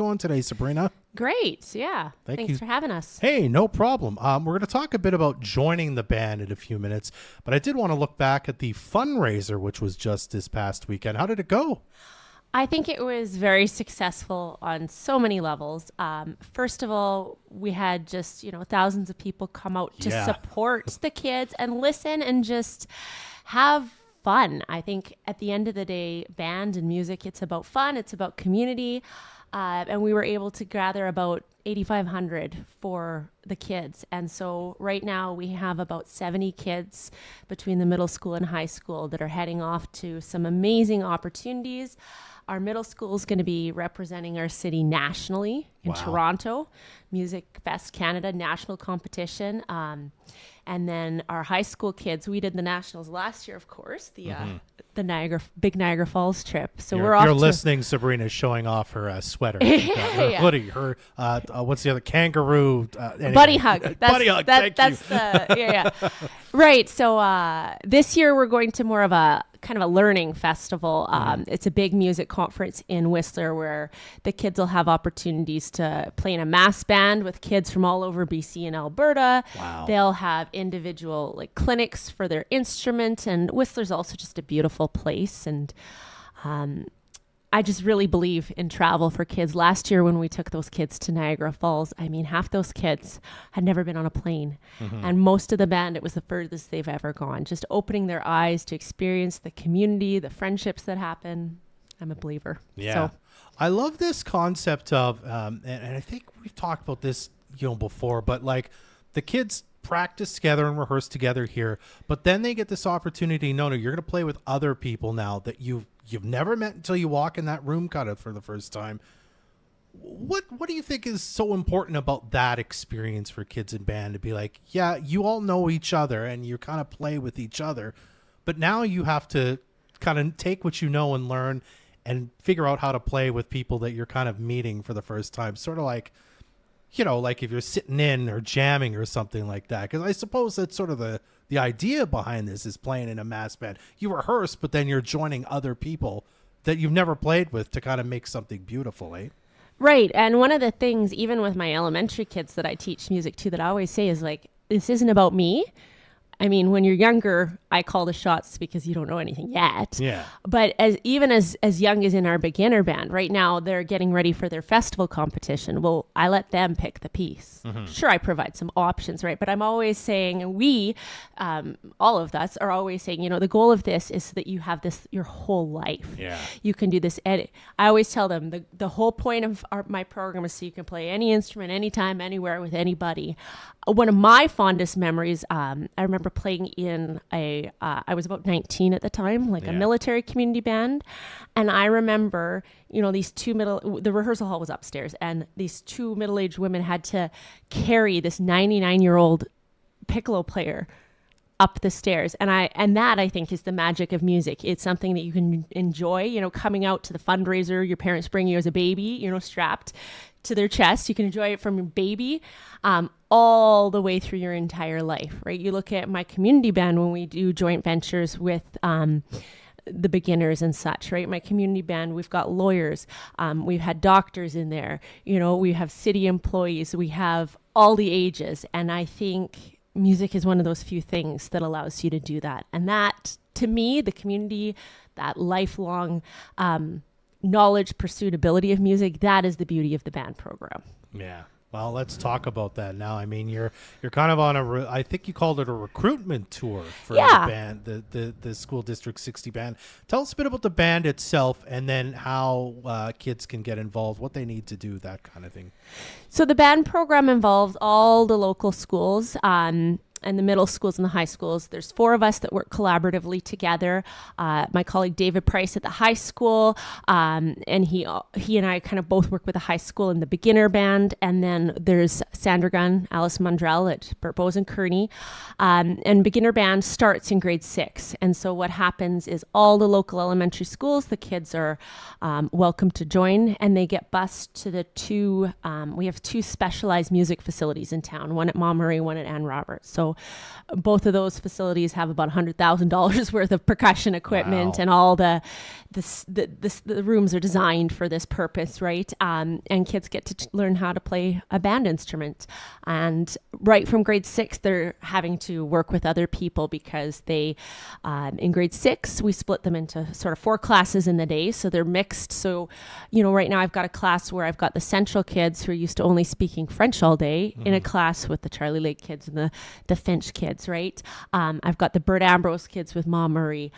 going today, Sabrina? Great. Yeah. Thanks for having us. Hey, no problem. We're going to talk a bit about joining the band in a few minutes, but I did want to look back at the fundraiser, which was just this past weekend. How did it go? I think it was very successful on so many levels. First of all, we had just, thousands of people come out to support the kids and listen and just have fun. I think at the end of the day, band and music, it's about fun. It's about community. And we were able to gather about 8,500 for the kids. And so right now we have about 70 kids between the middle school and high school that are heading off to some amazing opportunities. Our middle school is going to be representing our city nationally in Toronto, Music Fest Canada national competition. And then our high school kids, we did the nationals last year, of course, the Big Niagara Falls trip. So we're off. You're listening, Sabrina's showing off her sweater, her hoodie, her what's the other kangaroo? Anyway. Buddy hug. Buddy hug. That's right. So this year we're going to more of a kind of a learning festival. It's a big music conference in Whistler where the kids will have opportunities to play in a mass band with kids from all over BC and Alberta. Wow. They'll have individual clinics for their instrument, and Whistler's also just a beautiful place. And I just really believe in travel for kids. Last year when we took those kids to Niagara Falls, half those kids had never been on a plane. And most of the band, it was the furthest they've ever gone. Just opening their eyes to experience the community, the friendships that happen. I'm a believer. Yeah. So. I love this concept of, and I think we've talked about this, before, but the kids practice together and rehearse together here, but then they get this opportunity. No, you're going to play with other people now that you've never met until you walk in that room kind of for the first time. What do you think is so important about that experience for kids in band to be like, yeah, you all know each other and you kind of play with each other, but now you have to kind of take what you know and learn and figure out how to play with people that you're kind of meeting for the first time, sort of like, if you're sitting in or jamming or something like that. Because I suppose that's sort of the idea behind this is playing in a mass band. You rehearse, but then you're joining other people that you've never played with to kind of make something beautiful, eh? Right. And one of the things, even with my elementary kids that I teach music to, that I always say is this isn't about me. When you're younger, I call the shots because you don't know anything yet. Yeah. But as young as in our beginner band, right now they're getting ready for their festival competition. Well, I let them pick the piece. Sure, I provide some options, right? But I'm always saying, all of us are always saying, the goal of this is so that you have this your whole life. Yeah. You can do this edit. I always tell them the whole point of my program is so you can play any instrument, anytime, anywhere with anybody. One of my fondest memories, I remember playing in I was about 19 at the time, a military community band. And I remember, the rehearsal hall was upstairs, and these two middle-aged women had to carry this 99-year-old piccolo player up the stairs. And that I think is the magic of music. It's something that you can enjoy, coming out to the fundraiser, your parents bring you as a baby, strapped to their chest. You can enjoy it from your baby all the way through your entire life, right? You look at my community band when we do joint ventures with the beginners and such, right? My community band, we've got lawyers, we've had doctors in there, we have city employees, we have all the ages. And I think music is one of those few things that allows you to do that. And that, to me, the community, that lifelong knowledge, pursuit, ability of music, that is the beauty of the band program. Yeah. Well, let's talk about that now. You're kind of on I think you called it a recruitment tour for the band, the School District 60 band. Tell us a bit about the band itself and then how kids can get involved, what they need to do, that kind of thing. So the band program involves all the local schools, and the middle schools and the high schools. There's 4 of us that work collaboratively together. My colleague David Price at the high school, and he and I kind of both work with the high school in the beginner band. And then there's Sandra Gunn, Alice Mundrell at Burt Bowes and Kearney. And beginner band starts in grade 6. And so what happens is all the local elementary schools, the kids are welcome to join, and they get bused to the 2, we have 2 specialized music facilities in town, one at Montmurray, one at Ann Roberts. So So both of those facilities have about $100,000 worth of percussion equipment, Wow. and all the rooms are designed for this purpose, right? And kids get to learn how to play a band instrument. And right from grade 6, they're having to work with other people because they, in grade 6, we split them into sort of 4 classes in the day. So they're mixed. So, right now I've got a class where I've got the Central kids who are used to only speaking French all day in a class with the Charlie Lake kids and the Finch kids, right? I've got the Bert Ambrose kids with Ma Murray.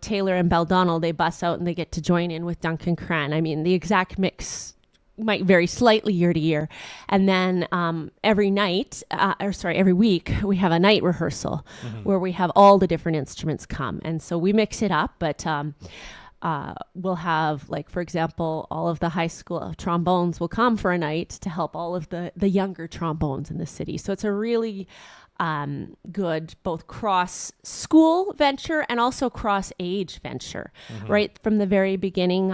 Taylor and Beldonald, they bust out and they get to join in with Duncan Cran. I mean, the exact mix might vary slightly year to year. And then every week, we have a night rehearsal where we have all the different instruments come. And so we mix it up, but we'll have, like, for example, all of the high school trombones will come for a night to help all of the younger trombones in the city. So it's a really good both cross school venture and also cross age venture. Right from the very beginning,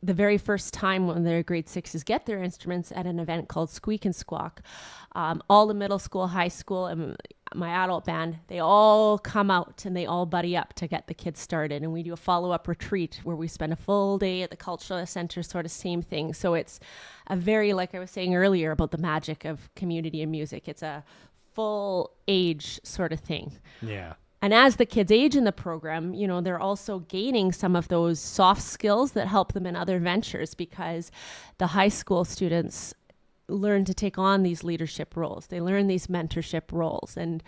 the very first time when their grade 6s get their instruments at an event called Squeak and Squawk, all the middle school, high school, and my adult band, they all come out and they all buddy up to get the kids started. And we do a follow-up retreat where we spend a full day at the cultural center, sort of same thing. So it's a very, like I was saying earlier about the magic of community and music, it's a full age sort of thing. Yeah. And as the kids age in the program, they're also gaining some of those soft skills that help them in other ventures, because the high school students learn to take on these leadership roles. They learn these mentorship roles and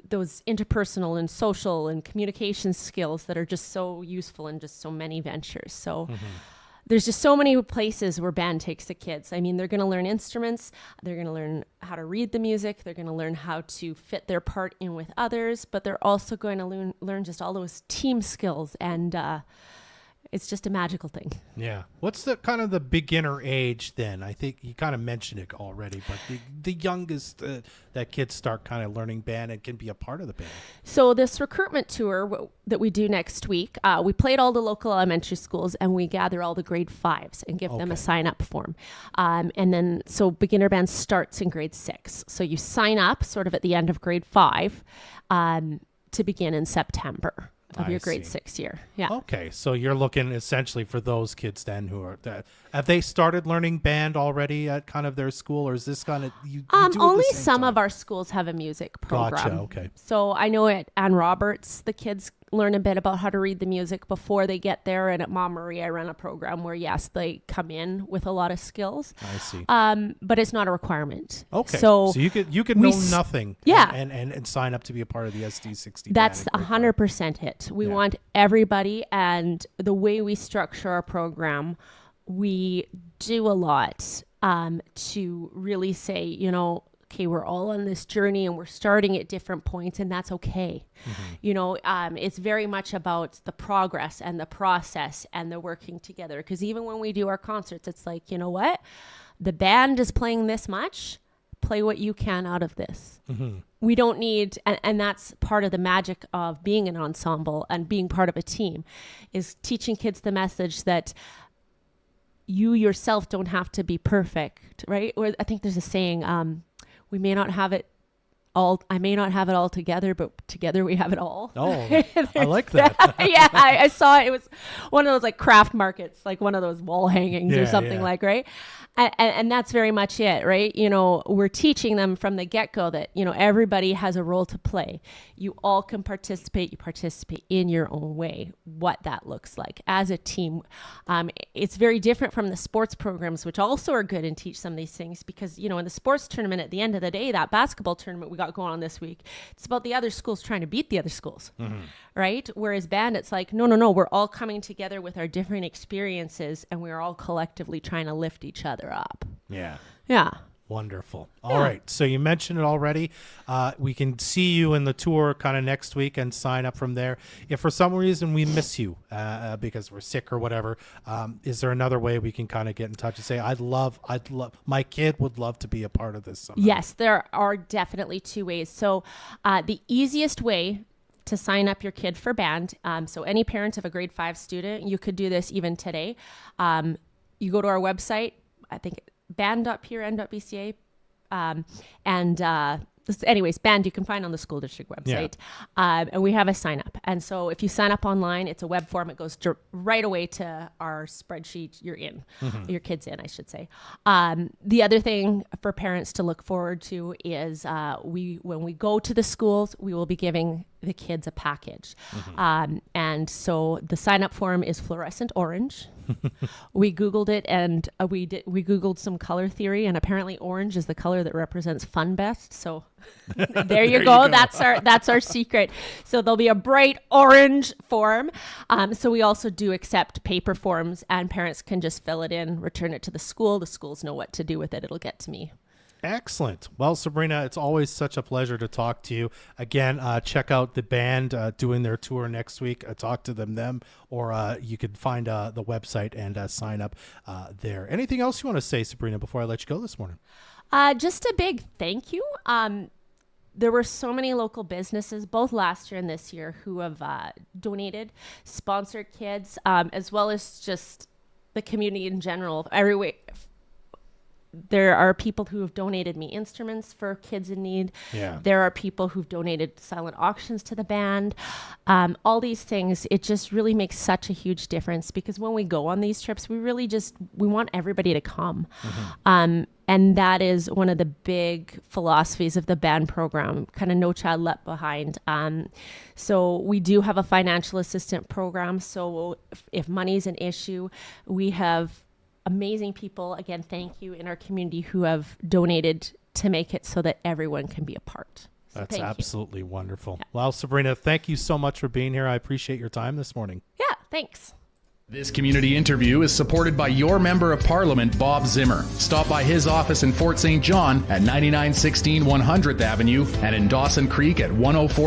those interpersonal and social and communication skills that are just so useful in just so many ventures. So there's just so many places where band takes the kids. I mean, they're going to learn instruments. They're going to learn how to read the music. They're going to learn how to fit their part in with others. But they're also going to learn just all those team skills. And it's just a magical thing. Yeah. What's the kind of the beginner age then? I think you kind of mentioned it already, but the youngest that kids start kind of learning band and can be a part of the band. So this recruitment tour that we do next week, we play at all the local elementary schools and we gather all the grade 5s and give them a sign up form. And then, so beginner band starts in grade 6. So you sign up sort of at the end of grade 5 to begin in September of your grade 6 year. Yeah. Okay. So you're looking essentially for those kids then who are have they started learning band already at kind of their school, or is this kind of you do it only the same some time? of our schools have a music program. Gotcha. Okay. So I know at Ann Roberts, the kids learn a bit about how to read the music before they get there. And at Mom Marie, I run a program where, yes, they come in with a lot of skills. I see. But it's not a requirement. Okay. So you could know nothing. Yeah. And sign up to be a part of the SD60. That's 100% it. We want everybody. And the way we structure our program, we do a lot to really say, okay, we're all on this journey and we're starting at different points, and that's okay. It's very much about the progress and the process and the working together. Because even when we do our concerts, it's like, you know what? The band is playing this much. Play what you can out of this. We don't need, and that's part of the magic of being an ensemble and being part of a team, is teaching kids the message that you yourself don't have to be perfect, right? Or I think there's a saying, we may not have it all, I may not have it all together, but together we have it all. Oh, I like that. Yeah, I saw it. It was one of those like craft markets, like one of those wall hangings or something like, right? And that's very much it, right? We're teaching them from the get-go that, everybody has a role to play. You all can participate. You participate in your own way, what that looks like as a team. It's very different from the sports programs, which also are good and teach some of these things, because, in the sports tournament, at the end of the day, that basketball tournament we got going on this week, it's about the other schools trying to beat the other schools, right? Whereas band, it's like, no, we're all coming together with our different experiences and we're all collectively trying to lift each other up. Yeah. Wonderful. All right. So you mentioned it already. We can see you in the tour kind of next week and sign up from there. If for some reason we miss you because we're sick or whatever, is there another way we can kind of get in touch and say, I'd love, my kid would love to be a part of this somehow? Yes, there are definitely 2 ways. So the easiest way to sign up your kid for band, so any parent of a grade 5 student, you could do this even today. You go to our website, I think band.purn.bca, and anyways, band you can find on the school district website. And we have a sign up. And so if you sign up online, it's a web form. It goes right away to our spreadsheet you're in, your kid's in, I should say. The other thing for parents to look forward to is when we go to the schools, we will be giving the kids a package. And so the sign up form is fluorescent orange. We Googled it, and we Googled some color theory, and apparently orange is the color that represents fun best. So there you go. That's our secret. So there'll be a bright orange form. So we also do accept paper forms, and parents can just fill it in, return it to the school. The schools know what to do with it. It'll get to me. Excellent. Well, Sabrina, it's always such a pleasure to talk to you. Again, check out the band doing their tour next week. Talk to them, or you can find the website and sign up there. Anything else you want to say, Sabrina, before I let you go this morning? Just a big thank you. There were so many local businesses, both last year and this year, who have donated, sponsored kids, as well as just the community in general. There are people who have donated me instruments for kids in need. Yeah. There are people who've donated silent auctions to the band. All these things, it just really makes such a huge difference, because when we go on these trips, we want everybody to come. And that is one of the big philosophies of the band program, kind of no child left behind. So we do have a financial assistant program. So if money's an issue, we have amazing people, again, thank you, in our community who have donated to make it so that everyone can be a part. So that's absolutely you. Wonderful. Yeah. Well, Sabrina, thank you so much for being here. I appreciate your time this morning. Yeah, thanks. This community interview is supported by your Member of Parliament, Bob Zimmer. Stop by his office in Fort St. John at 9916 100th Avenue and in Dawson Creek at 104.